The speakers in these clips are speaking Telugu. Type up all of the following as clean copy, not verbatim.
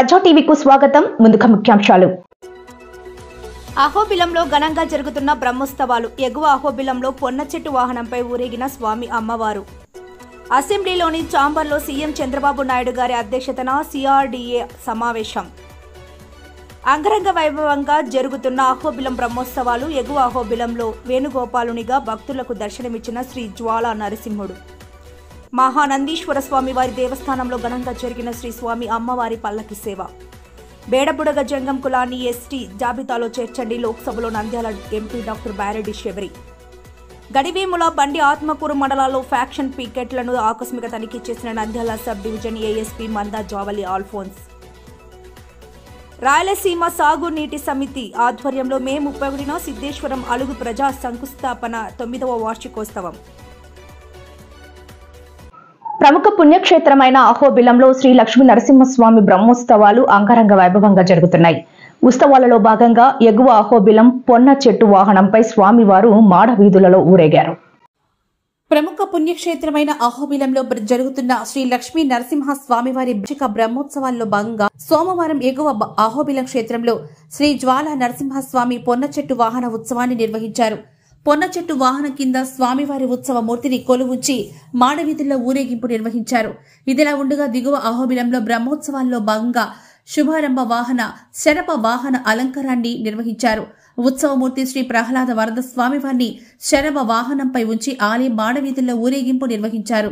ప్రజా టీవీకు స్వాగతం. ముందుగా ముఖ్యాంశాలు. అహోబిలంలో ఘనంగా జరుగుతున్న బ్రహ్మోత్సవాలు. ఎగువ అహోబిలంలో పొన్న చెట్టు వాహనంపై ఊరేగిన స్వామి అమ్మవారు. అసెంబ్లీలోని ఛాంబర్లో సీఎం చంద్రబాబు నాయుడు గారి అధ్యక్షతన సిఆర్డీఏ సమావేశం. అంగరంగ వైభవంగా జరుగుతున్న అహోబిలం బ్రహ్మోత్సవాలు. ఎగువ అహోబిలంలో వేణుగోపాలునిగా భక్తులకు దర్శనమిచ్చిన శ్రీ జ్వాలా నరసింహుడు. మహానందీశ్వర స్వామి వారి దేవస్థానంలో ఘనంగా జరిగిన శ్రీ స్వామి అమ్మవారి పల్లకి సేవ. బేడబుడగ జంగం కులాన్ని ఎస్టీ జాబితాలో చేర్చండి. లోక్సభలో నంద్యాల ఎంపీ డాక్టర్ బారెడ్డి శబరి. గడివేముల బండి ఆత్మకూరు మండలాల్లో ఫ్యాక్షన్ పికెట్లను ఆకస్మిక తనిఖీ చేసిన నంద్యాల సబ్ డివిజన్ ఏఎస్పీ మందా జావలి ఆల్ఫోన్స్. రాయలసీమ సాగు నీటి సమితి ఆధ్వర్యంలో మే 31న సిద్ధేశ్వరం అలుగు ప్రజా శంకుస్థాపన 9వ వార్షికోత్సవం. ప్రముఖ పుణ్యక్షేత్రమైన అహోబిలంలో శ్రీ లక్ష్మీ నరసింహస్వామి బ్రహ్మోత్సవాలు అంగరంగ వైభవంగా జరుగుతున్నాయి. ఉత్సవాలలో భాగంగా ఎగువ అహోబిలం పొన్న చెట్టు వాహనంపై స్వామివారు మాడ వీధులలో ఊరేగారు. ప్రముఖ పుణ్యక్షేత్రమైన అహోబిలంలో జరుగుతున్న శ్రీ లక్ష్మీ నరసింహ స్వామివారి వార్షిక బ్రహ్మోత్సవాల్లో భాగంగా సోమవారం ఎగువ అహోబిలం క్షేత్రంలో శ్రీ జ్వాలా నరసింహస్వామి పొన్న చెట్టు వాహన ఉత్సవాన్ని నిర్వహించారు. పొన్న చెట్టు వాహనం కింద స్వామివారి ఉత్సవ మూర్తిని కొలువుంచి మాడవీధుల్లో ఊరేగింపు నిర్వహించారు. ఇదిలా ఉండగా దిగువ అహోబిలంలో బ్రహ్మోత్సవాల్లో భాగంగా శుభారంభ వాహన శరప వాహన అలంకారాన్ని నిర్వహించారు. ఉత్సవమూర్తి శ్రీ ప్రహ్లాద వరద స్వామివారిని శరభ వాహనంపై ఉంచి ఆలయ మాడవీధుల్లో ఊరేగింపు నిర్వహించారు.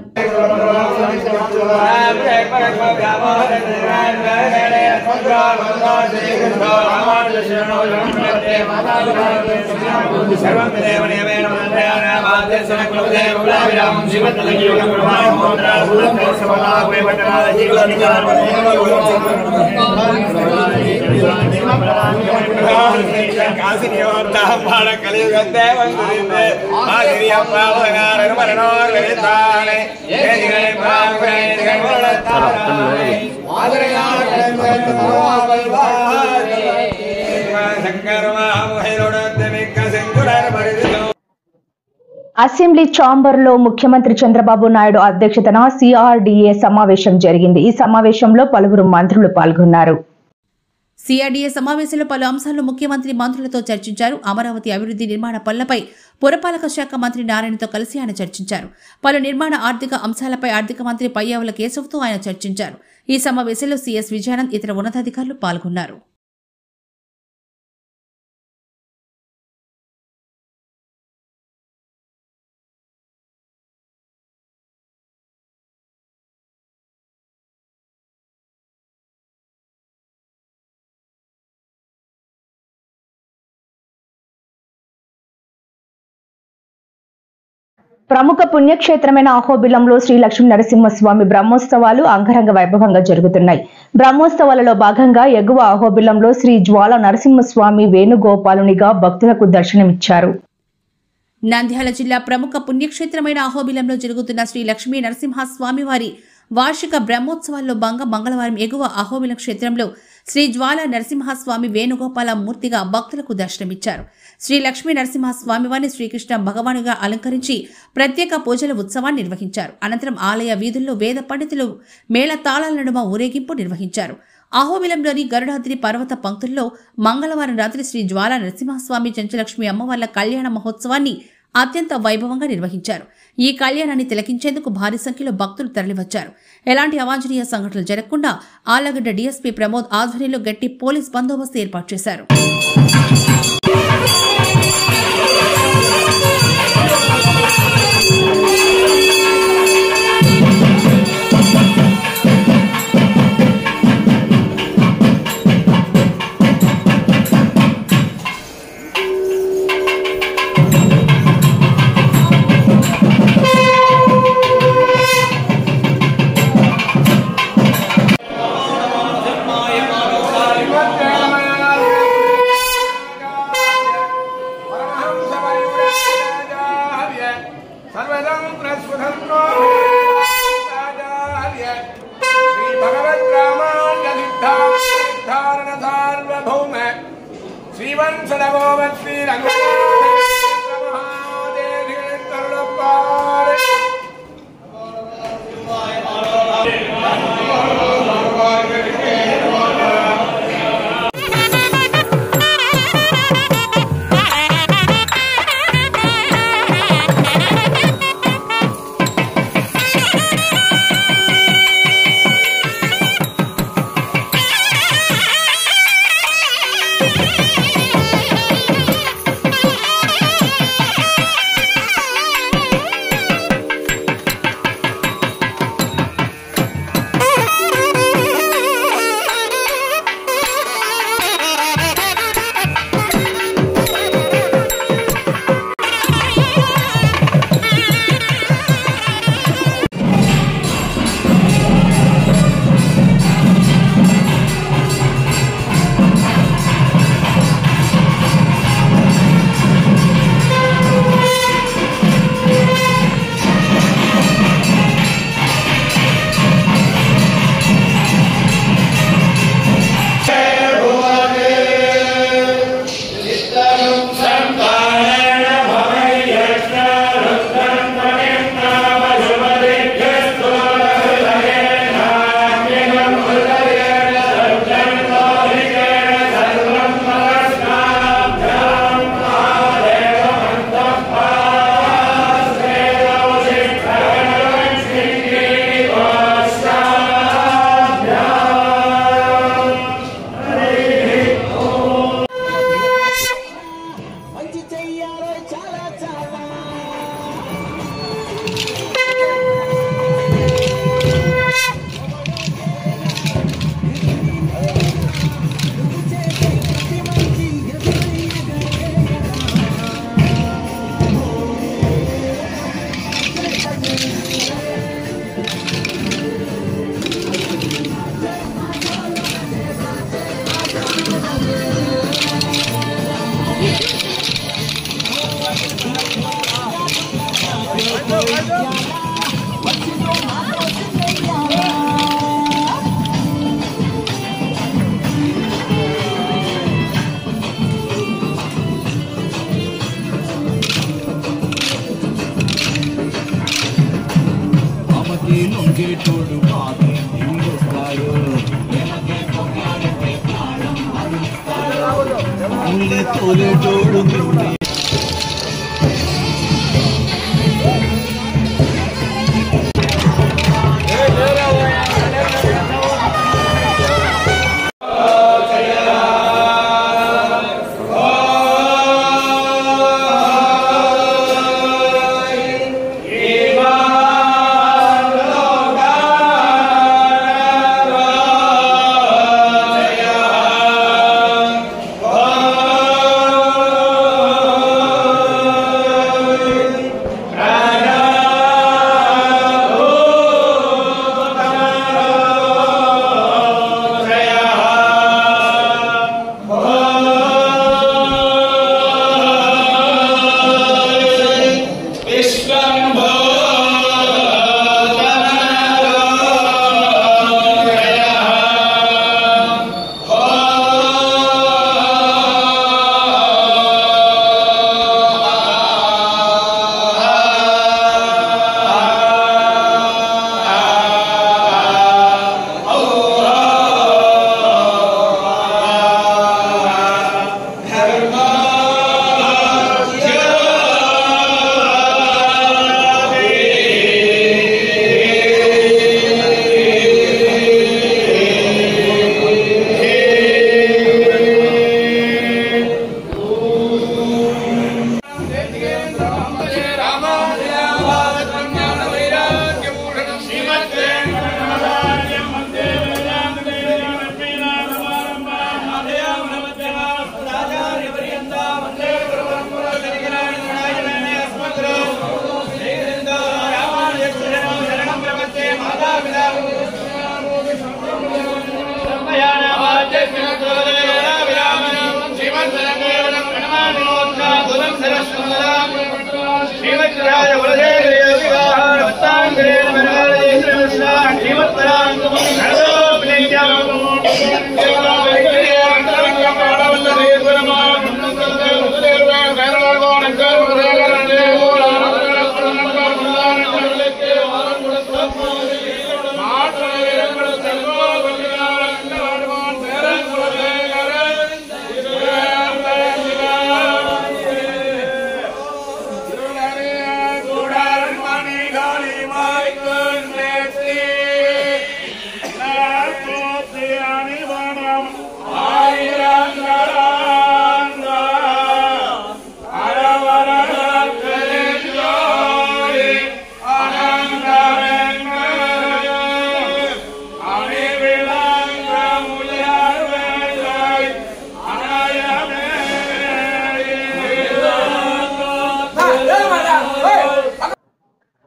అసెంబ్లీ ఛాంబర్లో ముఖ్యమంత్రి చంద్రబాబు నాయుడు అధ్యక్షతన సిఆర్డీఏ సమావేశం జరిగింది. ఈ సమావేశంలో పలువురు మంత్రులు పాల్గొన్నారు. సిఆర్డీఏ సమావేశంలో పలు అంశాలను ముఖ్యమంత్రి మంత్రులతో చర్చించారు. అమరావతి అభివృద్ధి నిర్మాణ పనులపై పురపాలక శాఖ మంత్రి నారాయణతో కలిసి ఆయన చర్చించారు. పలు నిర్మాణ ఆర్థిక అంశాలపై ఆర్థిక మంత్రి పయ్యావుల కేశవ్తో ఆయన చర్చించారు. ఈ సమావేశంలో సిఎస్ విజయానంద్ ఇతర ఉన్నతాధికారులు పాల్గొన్నారు. ప్రముఖ పుణ్యక్షేత్రమైన అహోబిలంలో శ్రీ లక్ష్మీ నరసింహస్వామి బ్రహ్మోత్సవాలు అంగరంగ వైభవంగా జరుగుతున్నాయి. బ్రహ్మోత్సవాలలో భాగంగా ఎగువ అహోబిలంలో శ్రీ జ్వాలా నరసింహస్వామి వేణుగోపాలునిగా భక్తులకు దర్శనమిచ్చారు. నంద్యాల జిల్లా ప్రముఖ పుణ్యక్షేత్రమైన అహోబిలంలో జరుగుతున్న శ్రీ లక్ష్మీ నరసింహస్వామి వారి వార్షిక బ్రహ్మోత్సవాల్లో భాగంగా మంగళవారం ఎగువ అహోబిలం క్షేత్రంలో శ్రీ జ్వాలా నరసింహస్వామి వేణుగోపాల మూర్తిగా భక్తులకు దర్శనమిచ్చారు. శ్రీ లక్ష్మీ నరసింహస్వామివారిని శ్రీకృష్ణ భగవానుగా అలంకరించి ప్రత్యేక పూజల ఉత్సవాన్ని నిర్వహించారు. అనంతరం ఆలయ వీధుల్లో వేద పండితులు మేళ తాళాల నడుమ ఊరేగింపు నిర్వహించారు. అహోబిలంలోని గరుడాద్రి పర్వత పంక్తుల్లో మంగళవారం రాత్రి శ్రీ జ్వాలా నరసింహస్వామి చెంచలక్ష్మి అమ్మవార్ల కళ్యాణ మహోత్సవాన్ని అత్యంత వైభవంగా నిర్వహించారు. ఈ కళ్యాణాన్ని తిలకించేందుకు భారీ సంఖ్యలో భక్తులు తరలివచ్చారు. ఎలాంటి అవాంఛనీయ సంఘటనలు జరగకుండా ఆళ్లగడ్డ డీఎస్పీ ప్రమోద్ ఆధ్వర్యంలో గట్టి పోలీస్ బందోబస్తు ఏర్పాటు చేశారు. తోడు మాకే వస్తారు తోలే తోడు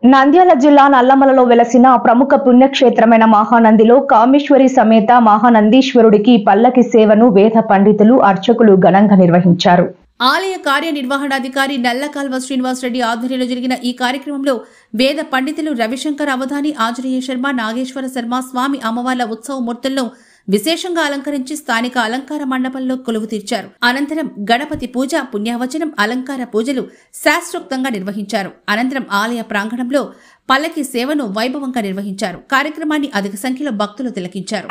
నంద్యాల జిల్లా నల్లమలలో వెలసిన ప్రముఖ పుణ్యక్షేత్రమైన మహానందిలో కామేశ్వరి సమేత మహానందీశ్వరుడికి పల్లకి సేవను వేద పండితులు అర్చకులు ఘనంగా నిర్వహించారు. ఆలయ కార్యనిర్వహణాధికారి నల్లకాల్వ శ్రీనివాస్ రెడ్డి ఆధ్వర్యంలో జరిగిన ఈ కార్యక్రమంలో వేద పండితులు రవిశంకర్ అవధాని, ఆంజనేయ శర్మ, నాగేశ్వర శర్మ స్వామి అమ్మవార్ల ఉత్సవ మూర్తులను విశేషంగా అలంకరించి స్థానిక అలంకార మండపంలో కొలువు తీర్చారు. అనంతరం గణపతి పూజ, పుణ్యవచనం, అలంకార పూజలు శాస్త్రోక్తంగా నిర్వహించారు. అనంతరం ఆలయ ప్రాంగణంలో పల్లకి సేవను వైభవంగా నిర్వహించారు. కార్యక్రమాన్ని అధిక సంఖ్యలో భక్తులు తిలకించారు.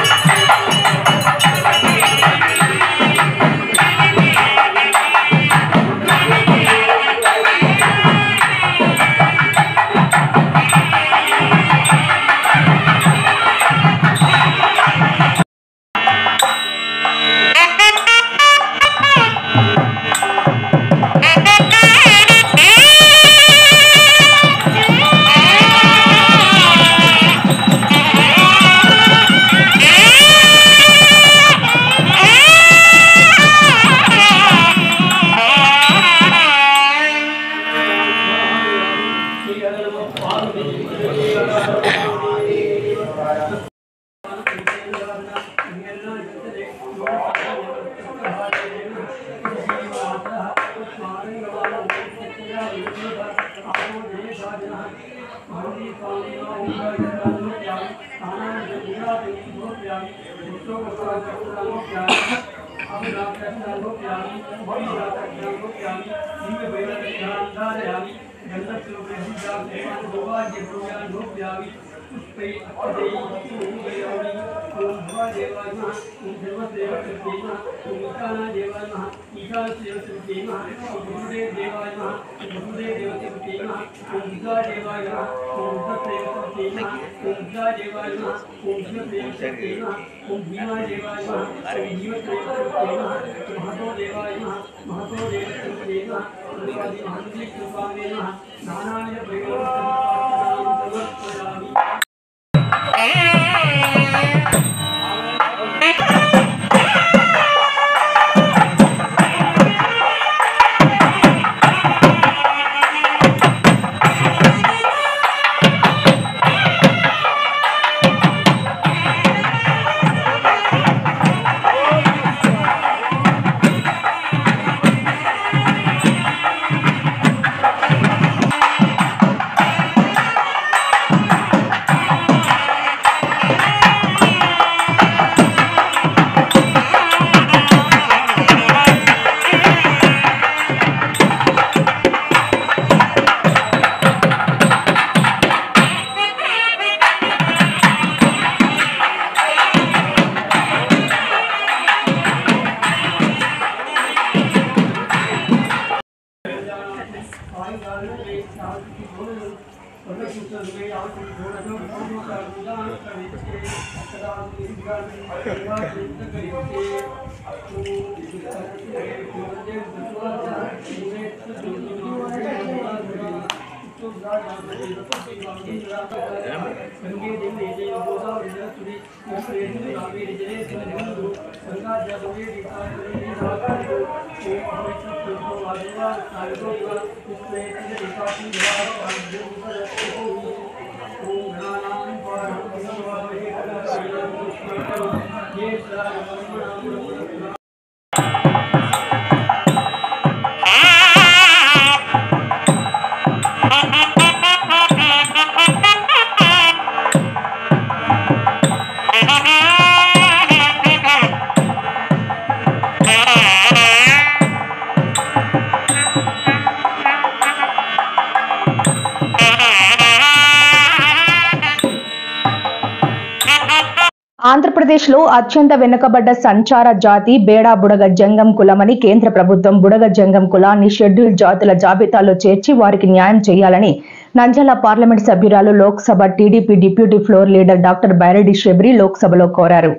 ఆంధ్రప్రదేశ్లో అత్యంత వెనుకబడ్డ సంచార జాతి బేడా బుడగ జంగం కులమని కేంద్ర ప్రభుత్వం బుడగ జంగం కులాన్ని షెడ్యూల్ జాతుల జాబితాలో చేర్చి వారికి న్యాయం చేయాలని నంద్యాల పార్లమెంట్ సభ్యురాలు Lok Sabha TDP deputy floor leader doctor Byreddy Sabari లోక్సభలో కోరారు.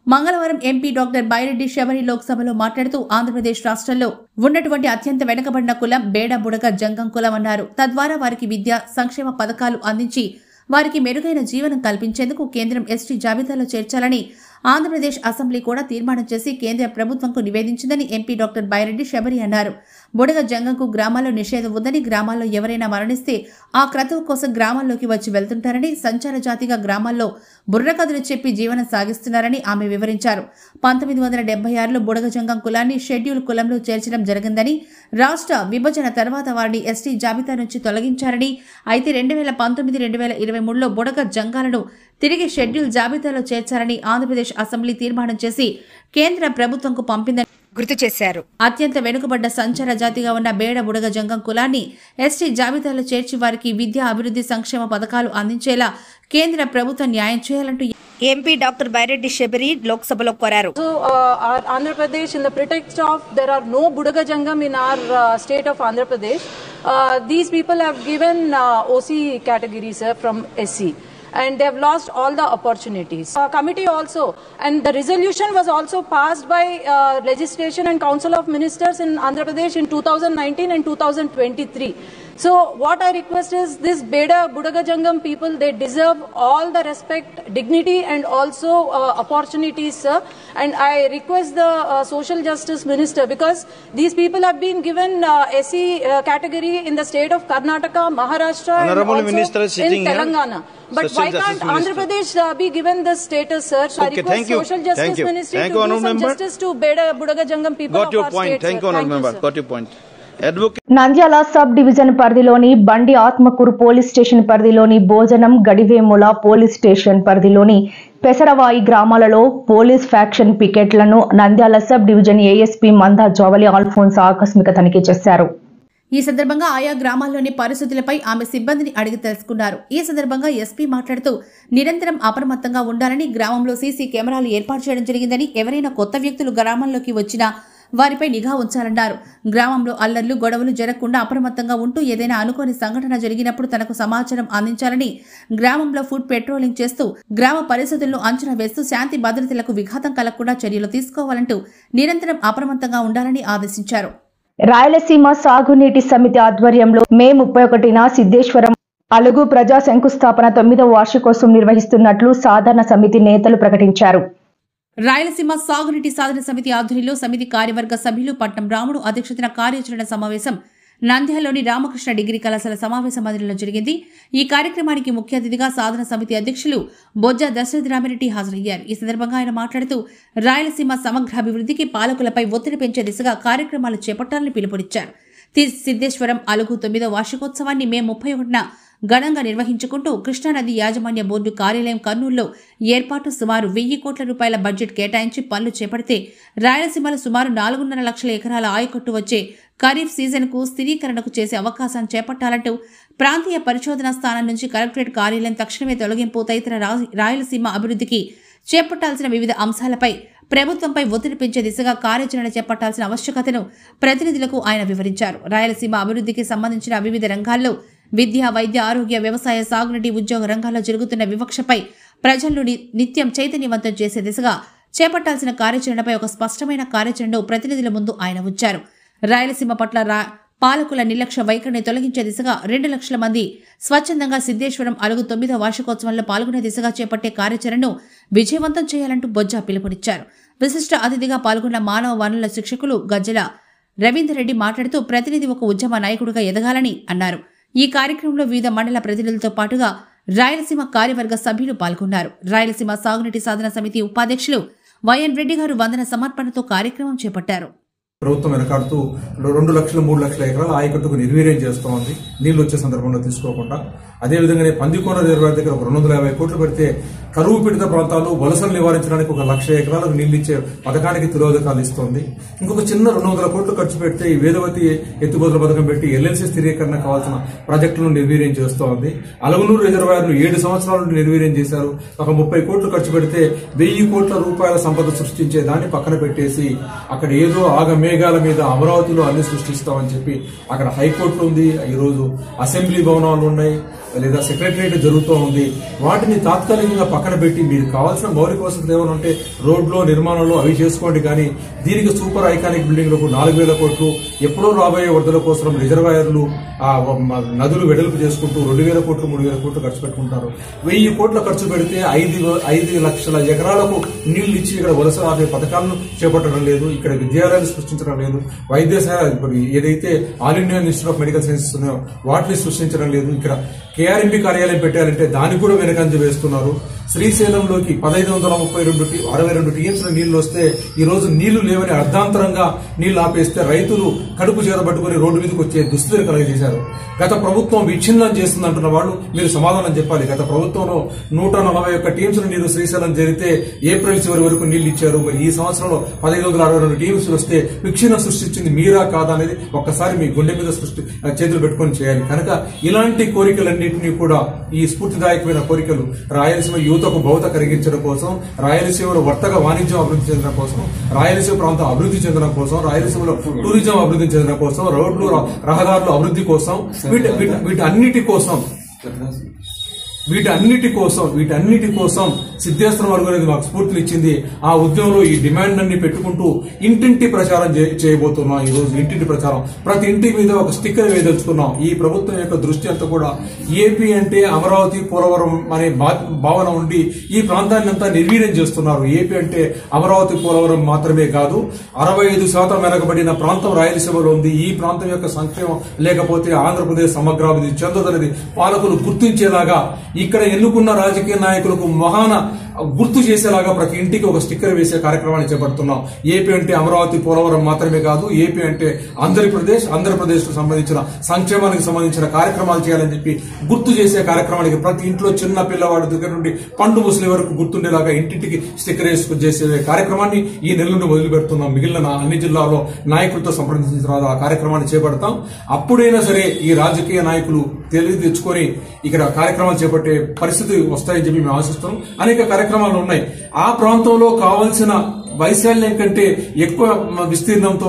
మంగళవారం ఎంపీ డాక్టర్ బైరెడ్డి శబరి లోక్సభలో మాట్లాడుతూ ఆంధ్రప్రదేశ్ రాష్ట్రంలో ఉన్నటువంటి అత్యంత వెనుకబడిన కులం బేడ బుడగ జంగం కులం అన్నారు. తద్వారా వారికి విద్య సంక్షేమ పథకాలు అందించి వారికి మెరుగైన జీవనం కల్పించేందుకు కేంద్రం ఎస్టీ జాబితాలో చేర్చాలని ఆంధ్రప్రదేశ్ అసెంబ్లీ కూడా తీర్మానం చేసి కేంద్ర ప్రభుత్వంకు నివేదించిందని ఎంపీ డాక్టర్ బైరెడ్డి శబరి అన్నారు. బుడగ జంగంకు గ్రామాల్లో నిషేధం ఉందని, గ్రామాల్లో ఎవరైనా మరణిస్తే ఆ క్రతువు కోసం గ్రామాల్లోకి వచ్చి వెళ్తుంటారని, సంచార జాతిగా గ్రామాల్లో బుర్రకథలు చెప్పి జీవనం సాగిస్తున్నారని ఆమె వివరించారు. 1976లో బుడగ జంగం కులాన్ని షెడ్యూల్ కులంలో చేర్చడం జరిగిందని, రాష్ట్ర విభజన తర్వాత వారిని ఎస్టీ జాబితా నుంచి తొలగించారని, అయితే 2019-2023లో బుడగ జంగాలను తిరిగి షెడ్యూల్ జాబితాలో చేర్చారని ఆంధ్రప్రదేశ్ అసెంబ్లీ తీర్మానం చేసి కేంద్ర ప్రభుత్వంకు పంపిందని గుర్తు చేశారు. అత్యంత వెనుకబడ్డ సంచార జాతిగా ఉన్న బేడ బుడగ జంగం కులాన్ని ఎస్టీ జాబితాలో చేర్చి వారికి విద్యా అభివృద్ధి సంక్షేమ పథకాలు అందించేలా కేంద్ర ప్రభుత్వం న్యాయం చేయాలంటూ ఎంపీ డాక్టర్ బైరెడ్డి శబరి లోక్సభలో కోరారు. Andhra Pradesh, in the pretext of there are no Budaga Jangam in our state of Andhra Pradesh, these people have given OC categories from SC. And they have lost all the opportunities. Committee also, and the resolution was also passed by legislation and Council of Ministers in Andhra Pradesh in 2019 and 2023. So what I request is this Beda Budaga Jangam people, they deserve all the respect, dignity and also opportunities, sir. And I request the Social Justice Minister, because these people have been given SC category in the state of Karnataka, Maharashtra and also in Telangana. But why can't Andhra Pradesh be given this status, sir? So I request Social Justice Ministry to do some justice to Beda Budaga Jangam people of our state. Thank you, Honourable Member. Got your point. Nandyal sub division పరిధిలోని బండి ఆత్మకూరు పోలీస్ స్టేషన్ పరిధిలోని భోజనం గడివేముల పోలీస్ స్టేషన్ పరిధిలోని పెసరవాయి గ్రామాలలో పోలీస్ ఫ్యాక్షన్ పికెట్లను Nandyal sub division ASP Manda Jovali Alphonse ఆకస్మిక తనిఖీ చేశారు. ఈ సందర్భంగా ఆయా గ్రామాల్లోని పరిస్థితులపై ఆమె సిబ్బందిని అడిగి తెలుసుకున్నారు. ఈ సందర్భంగా ఎస్పీ మాట్లాడుతూ నిరంతరం అప్రమత్తంగా ఉండాలని, గ్రామంలో సీసీ కెమెరాలు ఏర్పాటు చేయడం జరిగిందని, ఎవరైనా కొత్త వ్యక్తులు గ్రామంలోకి వచ్చినా వారిపై నిఘా ఉంచాలన్నారు. గ్రామంలో అల్లర్లు గొడవలు జరగకుండా అప్రమత్తంగా ఉంటూ ఏదైనా అనుకోని సంఘటన జరిగినప్పుడు తనకు సమాచారం అందించాలని, గ్రామంలో ఫుడ్ పెట్రోలింగ్ చేస్తూ గ్రామ పరిస్థితులను అంచనా వేస్తూ శాంతి భద్రతలకు విఘాతం కలగకుండా చర్యలు తీసుకోవాలంటూ నిరంతరం అప్రమత్తంగా ఉండాలని ఆదేశించారు. రాయలసీమ సాగునీటి సమితి ఆధ్వర్యంలో మే 31న సిద్ధేశ్వరం అలుగు ప్రజా శంకుస్థాపన 9వ వార్షికోత్సవం నిర్వహిస్తున్నట్లు సాధారణ సమితి నేతలు ప్రకటించారు. రాయలసీమ సాగునీటి సాధన సమితి ఆధ్వర్యంలో సమితి కార్యవర్గ సభ్యులు పట్నం రాముడు అధ్యక్షతన కార్యాచరణ సమావేశం నంద్యాలలోని రామకృష్ణ డిగ్రీ కళాశాల సమావేశ మందిరంలో జరిగింది. ఈ కార్యక్రమానికి ముఖ్య అతిథిగా సాధన సమితి అధ్యక్షులు బొజ్జ దశరథరామిరెడ్డి హాజరయ్యారు. ఈ సందర్భంగా ఆయన మాట్లాడుతూ రాయలసీమ సమగ్రాభివృద్ధికి పాలకులపై ఒత్తిడి పెంచే దిశగా కార్యక్రమాలు చేపట్టాలని పిలుపునిచ్చారు. సిద్ధేశ్వరం అలుగు 9వ వార్షికోత్సవాన్ని మే 31న ఘనంగా నిర్వహించుకుంటూ కృష్ణానది యాజమాన్య బోర్డు కార్యాలయం కర్నూలులో ఏర్పాటు సుమారు 1000 కోట్ల రూపాయల బడ్జెట్ కేటాయించి పనులు చేపడితే రాయలసీమలో సుమారు 4.5 లక్షల ఎకరాల ఆయకట్టు వచ్చే ఖరీఫ్ సీజన్కు స్థిరీకరణకు చేసే అవకాశాన్ని చేపట్టాలంటూ ప్రాంతీయ పరిశోధనా స్థానం నుంచి కలెక్టరేట్ కార్యాలయం తక్షణమే తొలగింపు తదితర రాయలసీమ అభివృద్ధికి చేపట్టాల్సిన వివిధ అంశాలపై ప్రభుత్వంపై ఒత్తిడి పెంచే దిశగా కార్యాచరణ చేపట్టాల్సిన ఆవశ్యకతను ప్రతినిధులకు ఆయన వివరించారు. రాయలసీమ అభివృద్ధికి సంబంధించిన వివిధ రంగాల్లో విద్య, వైద్య, ఆరోగ్య, వ్యవసాయ, సాగునీటి, ఉద్యోగ రంగాల్లో జరుగుతున్న వివక్షపై ప్రజలను నిత్యం చైతన్యవంతం చేసే దిశగా చేపట్టాల్సిన కార్యాచరణపై ఒక స్పష్టమైన కార్యాచరణను ప్రతినిధుల ముందు ఆయన ఉంచారు. రాయలసీమ పట్ల పాలకుల నిర్లక్ష్య వైఖరిని తొలగించే దిశగా 2 లక్షల మంది స్వచ్ఛందంగా సిద్ధేశ్వరం అలుగు 9వ వార్షికోత్సవంలో పాల్గొనే దిశగా చేపట్టే కార్యాచరణను విజయవంతం చేయాలంటూ బొజ్జ పిలుపునిచ్చారు. విశిష్ట అతిథిగా పాల్గొన్న మానవ వనరుల శిక్షకులు గజ్జల రవీందర్ రెడ్డి మాట్లాడుతూ ప్రతినిధి ఒక ఉద్యమ నాయకుడిగా ఎదగాలని అన్నారు. ఈ కార్యక్రమంలో వివిధ మండల ప్రతినిధులతో పాటుగా రాయలసీమ కార్యవర్గ సభ్యులు పాల్గొన్నారు. రాయలసీమ సాగునీటి సాధన సమితి ఉపాధ్యక్షులు వైఎన్ రెడ్డి గారు వందన సమర్పణతో కార్యక్రమం చేపట్టారు. ప్రభుత్వం వెనకాడుతూ 2 లక్షల 3 లక్షల ఎకరాల ఆయకట్టుకు నిర్వీర్యం చేస్తోంది, నీళ్లు వచ్చే సందర్భంలో తీసుకోకుండా. అదేవిధంగానే పందికోన రిజర్వాయర్ దగ్గర 250 కోట్లు పెడితే కరువు పీడిత ప్రాంతాలు వలసలు నివారించడానికి 1 లక్ష ఎకరాలకు నీళ్లు ఇచ్చే పథకానికి తిరోధకాలు ఇస్తోంది. ఇంకొక చిన్న 200 కోట్లు ఖర్చు పెడితే ఈ వేదవతి ఎత్తుపోతల పథకం పెట్టి ఎల్ఎల్సీ స్థిరీకరణ కావాల్సిన ప్రాజెక్టులను నిర్వీర్యం చేస్తోంది. అలగనూరు రిజర్వాయర్ను 7 సంవత్సరాల నుండి నిర్వీర్యం చేశారు. ఒక 30 కోట్లు ఖర్చు పెడితే 1000 కోట్ల రూపాయల సంపద సృష్టించే దాన్ని పక్కన పెట్టేసి అక్కడ ఏదో ఆగమేఘాల మీద అమరావతిలో అన్ని సృష్టిస్తామని చెప్పి అక్కడ హైకోర్టు ఉంది, ఈరోజు అసెంబ్లీ భవనాలు ఉన్నాయి, లేదా సెక్రటరియట్ జరుగుతూ ఉంది. వాటిని తాత్కాలికంగా పక్కన పెట్టి మీరు కావాల్సిన మౌలిక వసతులు ఏమైనా ఉంటే రోడ్లో నిర్మాణంలో అవి చేసుకోండి. కానీ దీనికి సూపర్ ఐకానిక్ బిల్డింగ్లకు 4000 కోట్లు, ఎప్పుడో రాబోయే వరదల కోసం రిజర్వాయర్లు నదులు వెడల్పు చేసుకుంటూ 2000 కోట్లు 3000 కోట్లు ఖర్చు పెట్టుకుంటారు. 1000 కోట్ల ఖర్చు పెడితే 5 లక్షల ఎకరాలకు నీళ్లు ఇచ్చి ఇక్కడ వలస ఆపే పథకాలను చేపట్టడం లేదు, ఇక్కడ విద్యాలయాలు సృష్టించడం లేదు, వైద్యశాల ఏదైతే all India institute of medical sciences ఉన్నాయో వాటిని సృష్టించడం లేదు. ఇక్కడ కేఆర్ఎంపీ కార్యాలయం పెట్టాలంటే దానికి కూడా వెనకంజ వేస్తున్నారు. శ్రీశైలంలోకి 1532 టీఎంసీల నీళ్లు వస్తే ఈ రోజు నీళ్లు లేవని అర్ధాంతరంగా నీళ్లు ఆపేస్తే రైతులు కడుపు చేరబట్టుకుని రోడ్డు మీదకి వచ్చే దుస్థితిని కలుగజేశారు. గత ప్రభుత్వం విచ్ఛిన్నం చేస్తుందంటున్న వాళ్ళు మీరు సమాధానం చెప్పాలి. గత ప్రభుత్వంలో 141 టీఎంసీల నీళ్లు శ్రీశైలం జరిగితే ఏప్రిల్ చివరి వరకు నీళ్లు ఇచ్చారు. మరి ఈ సంవత్సరంలో 1562 టీఎంసీలు వస్తే విచ్ఛిన్నం సృష్టించింది మీరా కాదా అనేది ఒక్కసారి మీ గుండె మీద చేతులు పెట్టుకుని చేయాలి. కనుక ఇలాంటి కోరికలన్నింటినీ కూడా ఈ స్ఫూర్తిదాయకమైన కోరికలు రాయలసీమ యువతకు భౌత కరిగించడం కోసం, రాయలసీమలో వర్తక వాణిజ్యం అభివృద్ధి చెందడం కోసం, రాయలసీమ ప్రాంతం అభివృద్ధి చెందడం కోసం, రాయలసీమలో టూరిజం అభివృద్ధి చెందడం కోసం, రోడ్లు రహదారుల అభివృద్ధి కోసం, వీటన్నిటి కోసం సిద్ధేశ్వరం వర్గం అనేది మాకు స్ఫూర్తినిచ్చింది. ఆ ఉద్యమంలో ఈ డిమాండ్ అన్ని పెట్టుకుంటూ ఇంటింటి ప్రచారం చేయబోతున్నాం. ఈ రోజు ఇంటింటి ప్రచారం, ప్రతి ఇంటి మీద ఒక స్టిక్కర్ వేయదలుచుకున్నాం. ఈ ప్రభుత్వం యొక్క దృష్టి అంతా కూడా ఏపీ అంటే అమరావతి, పోలవరం అనే భావన ఉండి ఈ ప్రాంతాన్ని అంతా నిర్వీర్యం చేస్తున్నారు. ఏపీ అంటే అమరావతి, పోలవరం మాత్రమే కాదు, 65% వెనకబడిన ప్రాంతం రాయలసీమలో ఉంది. ఈ ప్రాంతం యొక్క సంక్షేమం లేకపోతే ఆంధ్రప్రదేశ్ సమగ్రాభివృద్ధి చెందదనేది పాలకులు గుర్తించేలాగా ఇక్కడ ఎన్నుకున్న రాజకీయ నాయకులకు గుర్తు చేసేలాగా ప్రతి ఇంటికి ఒక స్టిక్కర్ వేసే కార్యక్రమాన్ని చేపడుతున్నాం. ఏపీ అంటే అమరావతి, పోలవరం మాత్రమే కాదు, ఏపీ అంటే ఆంధ్రప్రదేశ్ కు సంబంధించిన సంక్షేమానికి సంబంధించిన కార్యక్రమాలు చేయాలని చెప్పి గుర్తు చేసే కార్యక్రమానికి ప్రతి ఇంట్లో చిన్న పిల్లవాడి దగ్గర నుండి పండు ముసలి వరకు గుర్తుండేలాగా ఇంటింటికి స్టిక్కర్ వేసుకుని చేసే కార్యక్రమాన్ని ఈ నెల నుండి మొదలు పెడుతున్నాం. మిగిలిన అన్ని జిల్లాల్లో నాయకులతో సంప్రదించిన తర్వాత ఆ కార్యక్రమాన్ని చేపడతాం. అప్పుడైనా సరే ఈ రాజకీయ నాయకులు తెలివి తెచ్చుకొని ఇక్కడ కార్యక్రమాలు చేపట్టే పరిస్థితి వస్తాయని చెప్పి మేము ఆశిస్తున్నాం. అనేక కార్యక్రమాలు ఉన్నాయి. ఆ ప్రాంతంలో కావాల్సిన వైశాల్యం కంటే ఎక్కువ విస్తీర్ణంతో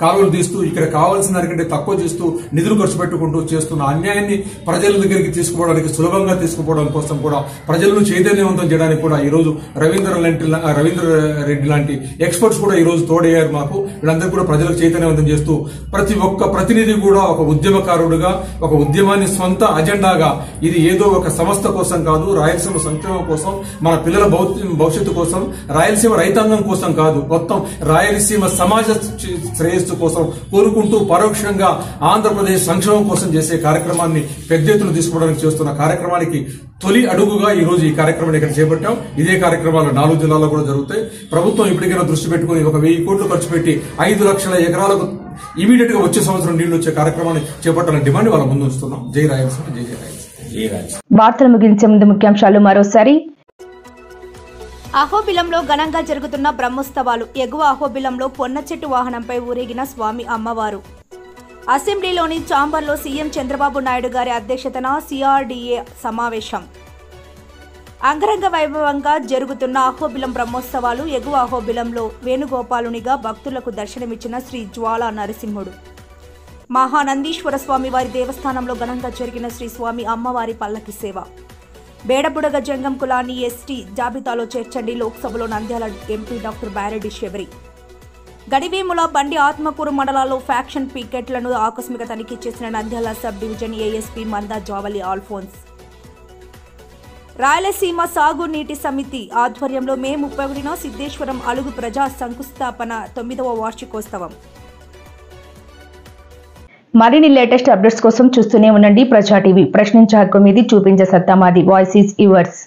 కాలువలు తీస్తూ ఇక్కడ కావాల్సిన దానికంటే తక్కువ చేస్తూ నిధులు ఖర్చు పెట్టుకుంటూ చేస్తున్న అన్యాయాన్ని ప్రజల దగ్గరికి తీసుకుపోవడానికి, సులభంగా తీసుకుపోవడం కోసం కూడా ప్రజలను చైతన్యవంతం చేయడానికి కూడా ఈ రోజు రవీంద్ర రెడ్డి లాంటి ఎక్స్పర్ట్స్ కూడా ఈ రోజు తోడయ్యారు మాకు. వీళ్ళందరూ కూడా ప్రజలకు చైతన్యవంతం చేస్తూ ప్రతి ఒక్క ప్రతినిధి కూడా ఒక ఉద్యమకారుడుగా, ఒక ఉద్యమాన్ని స్వంత అజెండాగా, ఇది ఏదో ఒక సంస్థ కోసం కాదు, రాయలసీమ సంక్షేమం కోసం, మన పిల్లల భవిష్యత్తు కోసం, రాయలసీమ రైతాంగం కోసం కాదు, మొత్తం రాయలసీమ సమాజ శ్రేయస్సు కోసం కోరుకుంటూ పరోక్షంగా ఆంధ్రప్రదేశ్ సంక్షేమం కోసం చేసే కార్యక్రమాన్ని పెద్ద ఎత్తున తీసుకోవడానికి చేస్తున్న కార్యక్రమానికి తొలి అడుగుగా ఈ రోజు ఈ కార్యక్రమాన్ని ఇక్కడ చేపట్టాం. ఇదే కార్యక్రమాలు 4 జిల్లాల్లో కూడా జరుగుతాయి. ప్రభుత్వం ఇప్పటికైనా దృష్టి పెట్టుకుని 1000 కోట్లు ఖర్చు పెట్టి 5 లక్షల ఎకరాలకు ఇమీడియట్ గా వచ్చే సంవత్సరం నీళ్లు వచ్చే కార్యక్రమాన్ని చేపట్టాలని డిమాండ్ వాళ్ళ ముందు ఉంచుతున్నాం. జై రాయలసీమ, జై జై రాయలసీమ, జై రాయలసీమ. వార్తలు ముగించే ముందు ముఖ్యాంశాలు మరోసారి. అహోబిలంలో ఘనంగా జరుగుతున్న బ్రహ్మోత్సవాలు. ఎగువ అహోబిలంలో పొన్న చెట్టు వాహనంపై ఊరేగిన స్వామి అమ్మవారు. అసెంబ్లీలోని ఛాంబర్లో సీఎం చంద్రబాబు నాయుడు గారి అధ్యక్షతన సిఆర్డీఏ సమావేశం. అంగరంగ వైభవంగా జరుగుతున్న అహోబిలం బ్రహ్మోత్సవాలు. ఎగువ అహోబిలంలో వేణుగోపాలునిగా భక్తులకు దర్శనమిచ్చిన శ్రీ జ్వాలా నరసింహుడు. మహానందీశ్వర స్వామి వారి దేవస్థానంలో ఘనంగా జరిగిన శ్రీ స్వామి అమ్మవారి పల్లకి సేవ. బేడబుడగ జంగం కులాన్ని ఎస్టీ జాబితాలో చేర్చండి. లోక్సభలో నంద్యాల ఎంపీ డాక్టర్ బారెడ్డి శబరి. గడివేముల, బండి ఆత్మకూరు మండలాల్లో ఫ్యాక్షన్ పికెట్లను ఆకస్మిక తనిఖీ చేసిన నంద్యాల సబ్ డివిజన్ ఏఎస్పీ మందా జావలి ఆల్ఫోన్స్. రాయలసీమ సాగు నీటి సమితి ఆధ్వర్యంలో మే 31న సిద్ధేశ్వరం అలుగు ప్రజా శంకుస్థాపన 9వ వార్షికోత్సవం. మరిన్ని లేటెస్ట్ అప్డేట్స్ కోసం చూస్తూనే ఉండండి ప్రజా టీవీ. ప్రశ్నించే హక్కు మీది, చూపించే సత్తా మాది. Voice is yours.